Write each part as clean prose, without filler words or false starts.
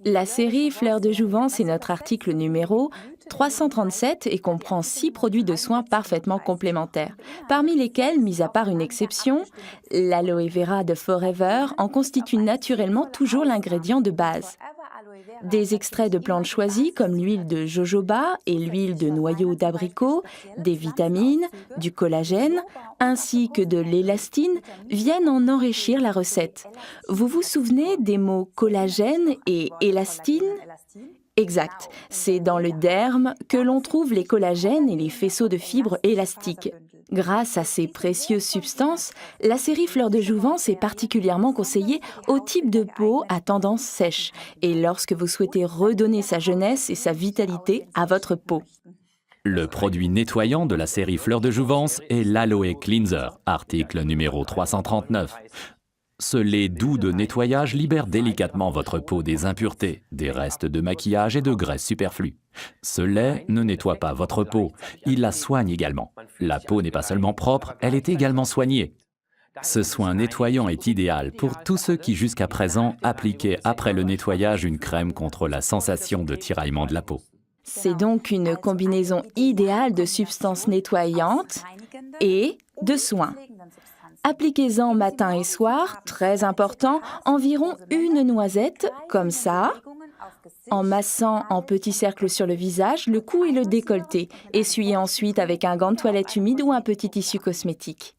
La série Fleurs de Jouvence est notre article numéro 337 et comprend 6 produits de soins parfaitement complémentaires, parmi lesquels, mis à part une exception, l'aloe vera de Forever en constitue naturellement toujours l'ingrédient de base. Des extraits de plantes choisies comme l'huile de jojoba et l'huile de noyau d'abricot, des vitamines, du collagène, ainsi que de l'élastine viennent en enrichir la recette. Vous vous souvenez des mots collagène et élastine? Exact, c'est dans le derme que l'on trouve les collagènes et les faisceaux de fibres élastiques. Grâce à ces précieuses substances, la série Fleurs de Jouvence est particulièrement conseillée au type de peau à tendance sèche et lorsque vous souhaitez redonner sa jeunesse et sa vitalité à votre peau. Le produit nettoyant de la série Fleurs de Jouvence est l'Aloe Cleanser, article numéro 339. Ce lait doux de nettoyage libère délicatement votre peau des impuretés, des restes de maquillage et de graisse superflues. Ce lait ne nettoie pas votre peau, il la soigne également. La peau n'est pas seulement propre, elle est également soignée. Ce soin nettoyant est idéal pour tous ceux qui jusqu'à présent appliquaient après le nettoyage une crème contre la sensation de tiraillement de la peau. C'est donc une combinaison idéale de substances nettoyantes et de soins. Appliquez-en matin et soir, très important, environ une noisette, comme ça, en massant en petits cercles sur le visage, le cou et le décolleté. Essuyez ensuite avec un gant de toilette humide ou un petit tissu cosmétique.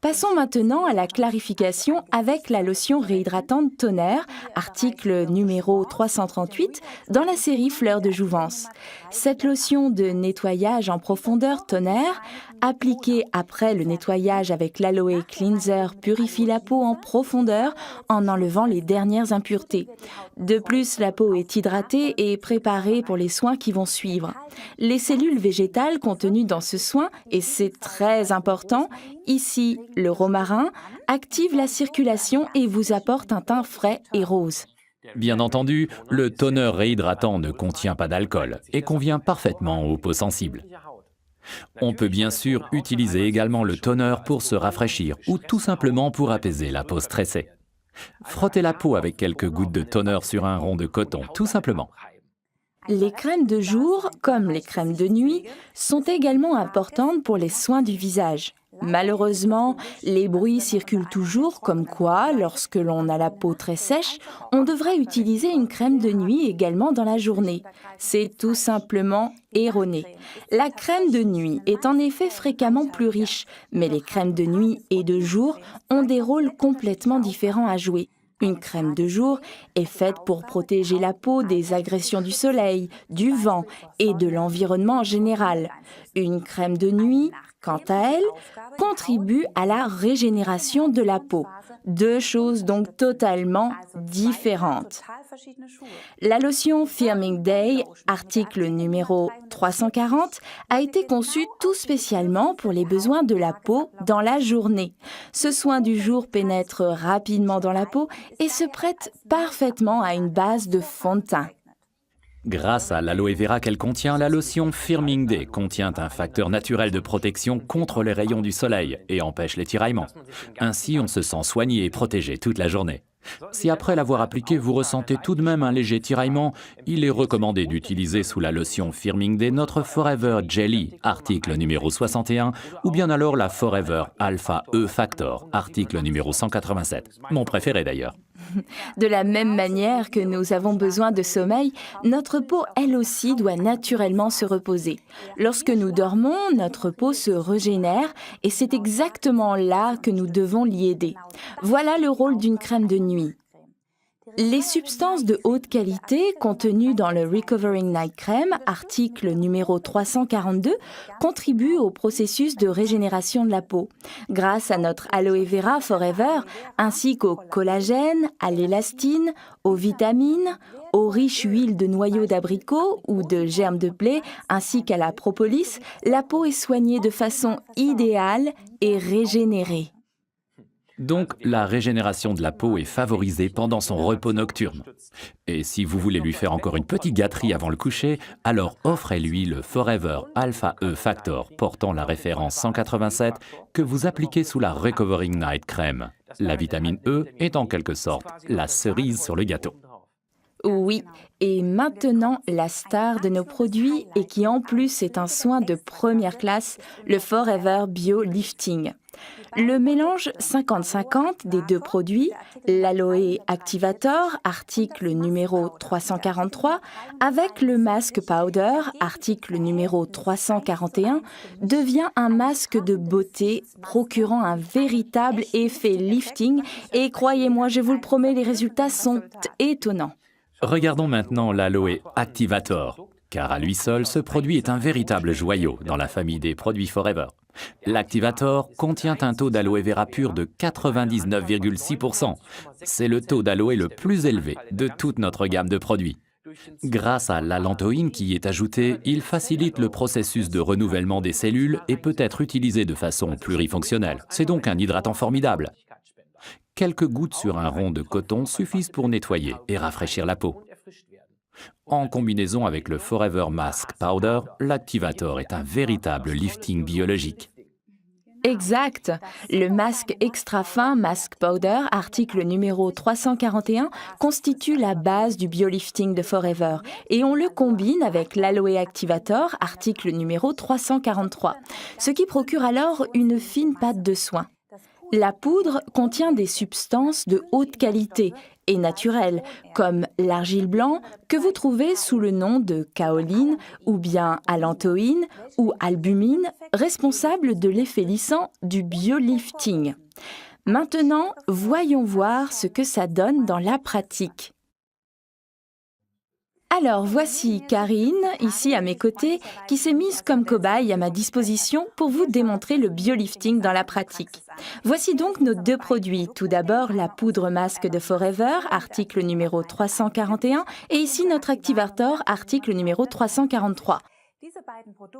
Passons maintenant à la clarification avec la lotion réhydratante Tonnerre, article numéro 338, dans la série Fleurs de Jouvence. Cette lotion de nettoyage en profondeur Tonnerre, appliquée après le nettoyage avec l'Aloe Cleanser, purifie la peau en profondeur en enlevant les dernières impuretés. De plus, la peau est hydratée et préparée pour les soins qui vont suivre. Les cellules végétales contenues dans ce soin, et c'est très important, ici le romarin, active la circulation et vous apporte un teint frais et rose. Bien entendu, le toner réhydratant ne contient pas d'alcool et convient parfaitement aux peaux sensibles. On peut bien sûr utiliser également le toner pour se rafraîchir ou tout simplement pour apaiser la peau stressée. Frottez la peau avec quelques gouttes de toner sur un rond de coton, tout simplement. Les crèmes de jour, comme les crèmes de nuit, sont également importantes pour les soins du visage. Malheureusement, les bruits circulent toujours comme quoi, lorsque l'on a la peau très sèche, on devrait utiliser une crème de nuit également dans la journée. C'est tout simplement erroné. La crème de nuit est en effet fréquemment plus riche, mais les crèmes de nuit et de jour ont des rôles complètement différents à jouer. Une crème de jour est faite pour protéger la peau des agressions du soleil, du vent et de l'environnement en général. Une crème de nuit, quant à elle, contribue à la régénération de la peau. Deux choses donc totalement différentes. La lotion Firming Day, article numéro 340, a été conçue tout spécialement pour les besoins de la peau dans la journée. Ce soin du jour pénètre rapidement dans la peau et se prête parfaitement à une base de fond de teint. Grâce à l'aloe vera qu'elle contient, la lotion Firming Day contient un facteur naturel de protection contre les rayons du soleil et empêche les tiraillements. Ainsi, on se sent soigné et protégé toute la journée. Si après l'avoir appliqué, vous ressentez tout de même un léger tiraillement, il est recommandé d'utiliser sous la lotion Firming Day notre Forever Jelly, article numéro 61, ou bien alors la Forever Alpha E Factor, article numéro 187, mon préféré d'ailleurs. De la même manière que nous avons besoin de sommeil, notre peau, elle aussi, doit naturellement se reposer. Lorsque nous dormons, notre peau se régénère et c'est exactement là que nous devons l'y aider. Voilà le rôle d'une crème de nuit. Les substances de haute qualité contenues dans le Recovering Night Cream, article numéro 342, contribuent au processus de régénération de la peau. Grâce à notre Aloe Vera Forever, ainsi qu'au collagène, à l'élastine, aux vitamines, aux riches huiles de noyau d'abricot ou de germe de blé, ainsi qu'à la propolis, la peau est soignée de façon idéale et régénérée. Donc, la régénération de la peau est favorisée pendant son repos nocturne. Et si vous voulez lui faire encore une petite gâterie avant le coucher, alors offrez-lui le Forever Alpha E Factor portant la référence 187 que vous appliquez sous la Recovering Night Cream. La vitamine E est en quelque sorte la cerise sur le gâteau. Oui, et maintenant, la star de nos produits et qui en plus est un soin de première classe, le Forever Bio Lifting. Le mélange 50-50 des deux produits, l'Aloe Activator, article numéro 343, avec le Mask Powder, article numéro 341, devient un masque de beauté procurant un véritable effet lifting et croyez-moi, je vous le promets, les résultats sont étonnants. Regardons maintenant l'Aloe Activator, car à lui seul, ce produit est un véritable joyau dans la famille des produits Forever. L'Activator contient un taux d'aloe vera pur de 99,6%. C'est le taux d'aloe le plus élevé de toute notre gamme de produits. Grâce à l'allantoïne qui y est ajoutée, il facilite le processus de renouvellement des cellules et peut être utilisé de façon plurifonctionnelle. C'est donc un hydratant formidable. Quelques gouttes sur un rond de coton suffisent pour nettoyer et rafraîchir la peau. En combinaison avec le Forever Mask Powder, l'Activator est un véritable lifting biologique. Exact. Le masque extra fin Mask Powder, article numéro 341, constitue la base du biolifting de Forever et on le combine avec l'Aloe Activator, article numéro 343, ce qui procure alors une fine pâte de soin. La poudre contient des substances de haute qualité et naturelles, comme l'argile blanc que vous trouvez sous le nom de kaoline ou bien allantoïne ou albumine, responsable de l'effet lissant du biolifting. Maintenant, voyons voir ce que ça donne dans la pratique. Alors, voici Karine, ici à mes côtés, qui s'est mise comme cobaye à ma disposition pour vous démontrer le biolifting dans la pratique. Voici donc nos deux produits. Tout d'abord, la poudre masque de Forever, article numéro 341, et ici notre Activator, article numéro 343.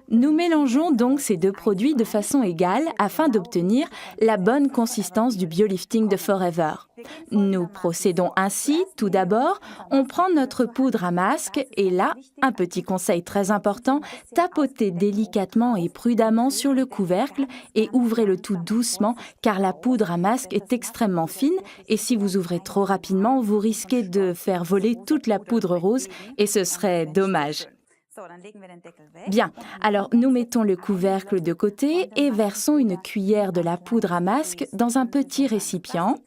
Nous mélangeons donc ces deux produits de façon égale afin d'obtenir la bonne consistance du biolifting de Forever. Nous procédons ainsi, tout d'abord, on prend notre poudre à masque et là, un petit conseil très important, tapotez délicatement et prudemment sur le couvercle et ouvrez le tout doucement car la poudre à masque est extrêmement fine et si vous ouvrez trop rapidement, vous risquez de faire voler toute la poudre rose et ce serait dommage. Bien, alors nous mettons le couvercle de côté et versons une cuillère de la poudre à masque dans un petit récipient.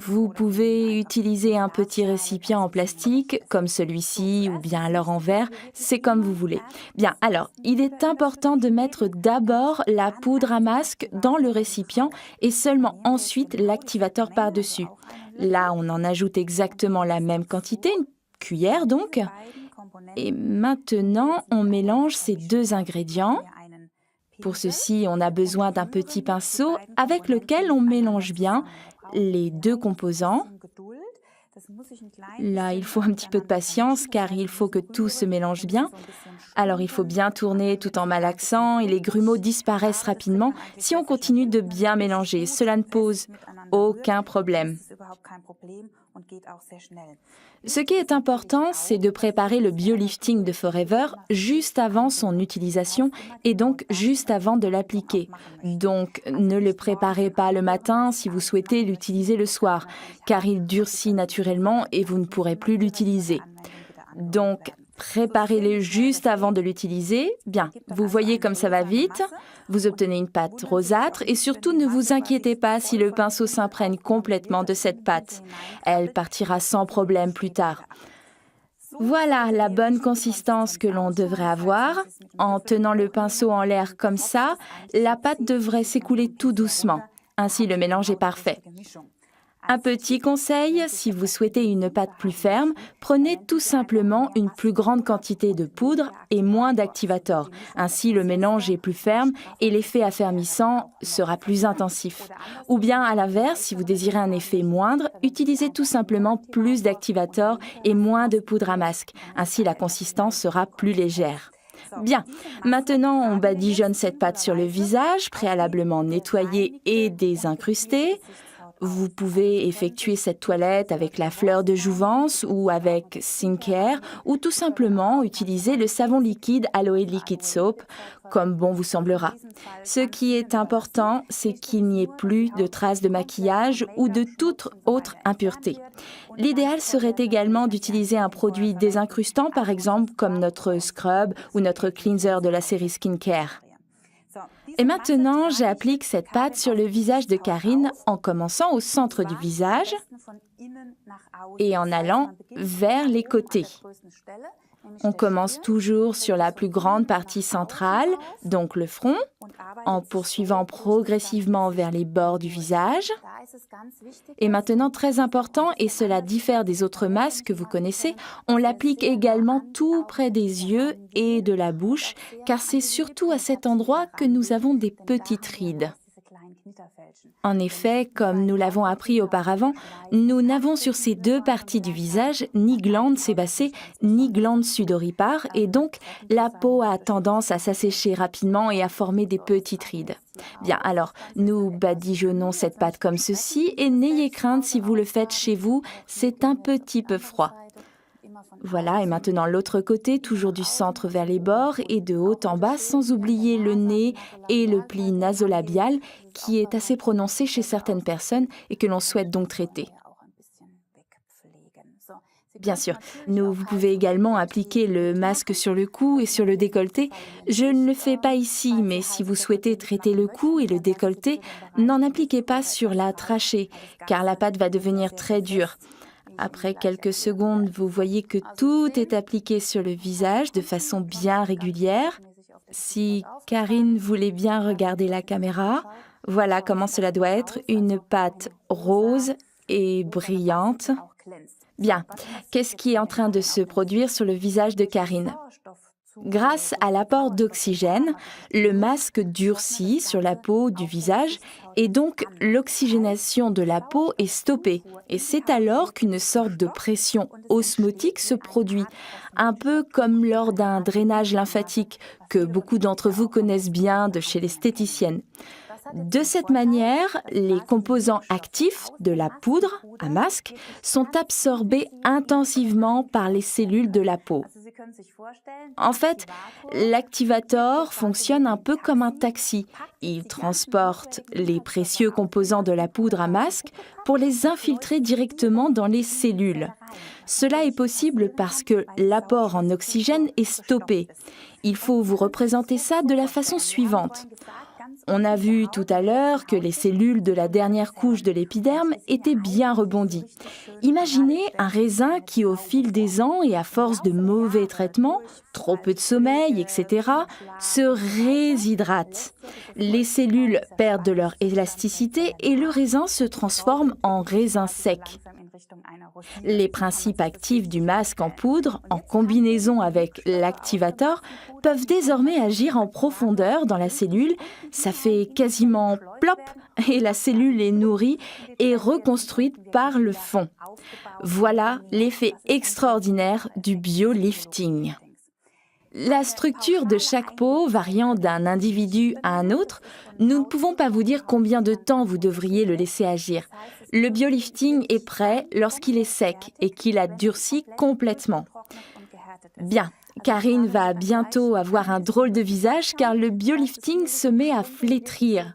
Vous pouvez utiliser un petit récipient en plastique comme celui-ci ou bien alors en verre, c'est comme vous voulez. Bien, alors il est important de mettre d'abord la poudre à masque dans le récipient et seulement ensuite l'activateur par-dessus. Là, on en ajoute exactement la même quantité, une cuillère donc. Et maintenant, on mélange ces deux ingrédients. Pour ceci, on a besoin d'un petit pinceau avec lequel on mélange bien les deux composants. Là, il faut un petit peu de patience car il faut que tout se mélange bien. Alors, il faut bien tourner tout en malaxant et les grumeaux disparaissent rapidement si on continue de bien mélanger. Cela ne pose aucun problème. Ce qui est important, c'est de préparer le biolifting de Forever juste avant son utilisation et donc juste avant de l'appliquer. Donc, ne le préparez pas le matin si vous souhaitez l'utiliser le soir, car il durcit naturellement et vous ne pourrez plus l'utiliser. Donc, préparez-le juste avant de l'utiliser. Bien, vous voyez comme ça va vite. Vous obtenez une pâte rosâtre et surtout ne vous inquiétez pas si le pinceau s'imprègne complètement de cette pâte. Elle partira sans problème plus tard. Voilà la bonne consistance que l'on devrait avoir. En tenant le pinceau en l'air comme ça, la pâte devrait s'écouler tout doucement. Ainsi, le mélange est parfait. Un petit conseil, si vous souhaitez une pâte plus ferme, prenez tout simplement une plus grande quantité de poudre et moins d'activator. Ainsi, le mélange est plus ferme et l'effet affermissant sera plus intensif. Ou bien, à l'inverse, si vous désirez un effet moindre, utilisez tout simplement plus d'activator et moins de poudre à masque. Ainsi, la consistance sera plus légère. Bien, maintenant on badigeonne cette pâte sur le visage, préalablement nettoyé et désincrusté. Vous pouvez effectuer cette toilette avec la fleur de jouvence ou avec Skincare ou tout simplement utiliser le savon liquide Aloe Liquid Soap comme bon vous semblera. Ce qui est important, c'est qu'il n'y ait plus de traces de maquillage ou de toute autre impureté. L'idéal serait également d'utiliser un produit désincrustant, par exemple comme notre scrub ou notre cleanser de la série Skincare. Et maintenant, j'applique cette pâte sur le visage de Karine en commençant au centre du visage et en allant vers les côtés. On commence toujours sur la plus grande partie centrale, donc le front, en poursuivant progressivement vers les bords du visage. Et maintenant, très important, et cela diffère des autres masques que vous connaissez, on l'applique également tout près des yeux et de la bouche, car c'est surtout à cet endroit que nous avons des petites rides. En effet, comme nous l'avons appris auparavant, nous n'avons sur ces deux parties du visage ni glande sébacée ni glande sudoripare et donc la peau a tendance à s'assécher rapidement et à former des petites rides. Bien, alors nous badigeonnons cette pâte comme ceci et n'ayez crainte si vous le faites chez vous, c'est un petit peu froid. Voilà, et maintenant l'autre côté, toujours du centre vers les bords et de haut en bas, sans oublier le nez et le pli nasolabial qui est assez prononcé chez certaines personnes et que l'on souhaite donc traiter. Bien sûr, vous pouvez également appliquer le masque sur le cou et sur le décolleté. Je ne le fais pas ici, mais si vous souhaitez traiter le cou et le décolleté, n'en appliquez pas sur la trachée, car la pâte va devenir très dure. Après quelques secondes, vous voyez que tout est appliqué sur le visage de façon bien régulière. Si Karine voulait bien regarder la caméra, voilà comment cela doit être, une pâte rose et brillante. Bien, qu'est-ce qui est en train de se produire sur le visage de Karine ? Grâce à l'apport d'oxygène, le masque durcit sur la peau du visage et donc l'oxygénation de la peau est stoppée. Et c'est alors qu'une sorte de pression osmotique se produit, un peu comme lors d'un drainage lymphatique que beaucoup d'entre vous connaissent bien de chez l'esthéticienne. De cette manière, les composants actifs de la poudre à masque sont absorbés intensivement par les cellules de la peau. En fait, l'activator fonctionne un peu comme un taxi. Il transporte les précieux composants de la poudre à masque pour les infiltrer directement dans les cellules. Cela est possible parce que l'apport en oxygène est stoppé. Il faut vous représenter ça de la façon suivante. On a vu tout à l'heure que les cellules de la dernière couche de l'épiderme étaient bien rebondies. Imaginez un raisin qui, au fil des ans et à force de mauvais traitements, trop peu de sommeil, etc., se réshydrate. Les cellules perdent de leur élasticité et le raisin se transforme en raisin sec. Les principes actifs du masque en poudre, en combinaison avec l'activator, peuvent désormais agir en profondeur dans la cellule. Ça fait quasiment plop et la cellule est nourrie et reconstruite par le fond. Voilà l'effet extraordinaire du biolifting. La structure de chaque peau variant d'un individu à un autre, nous ne pouvons pas vous dire combien de temps vous devriez le laisser agir. Le biolifting est prêt lorsqu'il est sec et qu'il a durci complètement. Bien, Karine va bientôt avoir un drôle de visage car le biolifting se met à flétrir.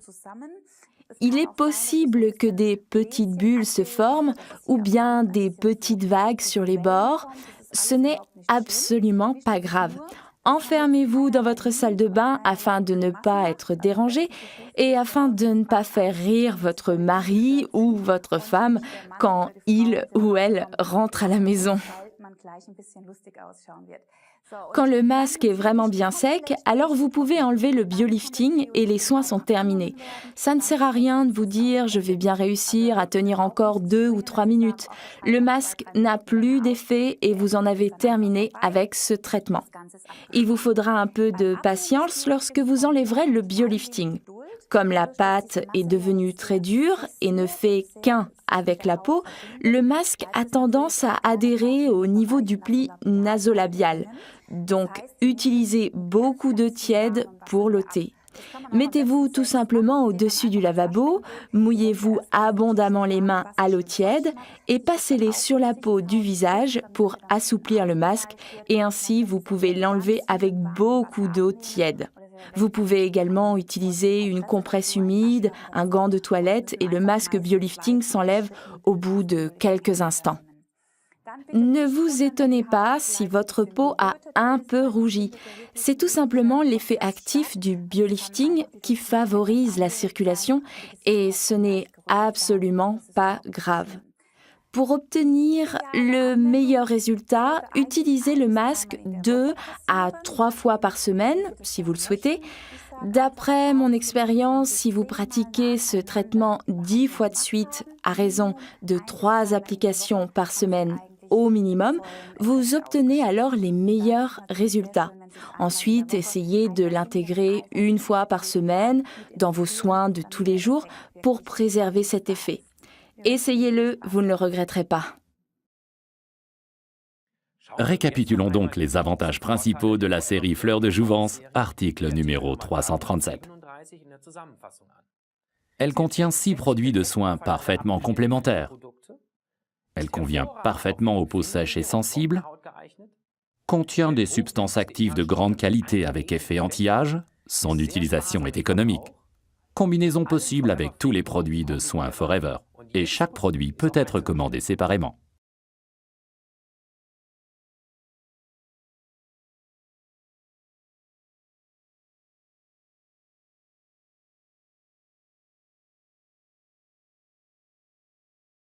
Il est possible que des petites bulles se forment ou bien des petites vagues sur les bords. Ce n'est absolument pas grave. Enfermez-vous dans votre salle de bain afin de ne pas être dérangé et afin de ne pas faire rire votre mari ou votre femme quand il ou elle rentre à la maison. Quand le masque est vraiment bien sec, alors vous pouvez enlever le biolifting et les soins sont terminés. Ça ne sert à rien de vous dire « je vais bien réussir à tenir encore 2 ou 3 minutes ». Le masque n'a plus d'effet et vous en avez terminé avec ce traitement. Il vous faudra un peu de patience lorsque vous enlèverez le biolifting. Comme la pâte est devenue très dure et ne fait qu'un avec la peau, le masque a tendance à adhérer au niveau du pli nasolabial. Donc, utilisez beaucoup d'eau tiède pour l'ôter. Mettez-vous tout simplement au-dessus du lavabo, mouillez-vous abondamment les mains à l'eau tiède et passez-les sur la peau du visage pour assouplir le masque et ainsi vous pouvez l'enlever avec beaucoup d'eau tiède. Vous pouvez également utiliser une compresse humide, un gant de toilette et le masque biolifting s'enlève au bout de quelques instants. Ne vous étonnez pas si votre peau a un peu rougi. C'est tout simplement l'effet actif du biolifting qui favorise la circulation et ce n'est absolument pas grave. Pour obtenir le meilleur résultat, utilisez le masque 2 à 3 fois par semaine, si vous le souhaitez. D'après mon expérience, si vous pratiquez ce traitement 10 fois de suite à raison de 3 applications par semaine au minimum, vous obtenez alors les meilleurs résultats. Ensuite, essayez de l'intégrer une fois par semaine dans vos soins de tous les jours pour préserver cet effet. Essayez-le, vous ne le regretterez pas. Récapitulons donc les avantages principaux de la série Fleurs de Jouvence, article numéro 337. Elle contient 6 produits de soins parfaitement complémentaires. Elle convient parfaitement aux peaux sèches et sensibles, contient des substances actives de grande qualité avec effet anti-âge, son utilisation est économique. Combinaison possible avec tous les produits de soins Forever, et chaque produit peut être commandé séparément.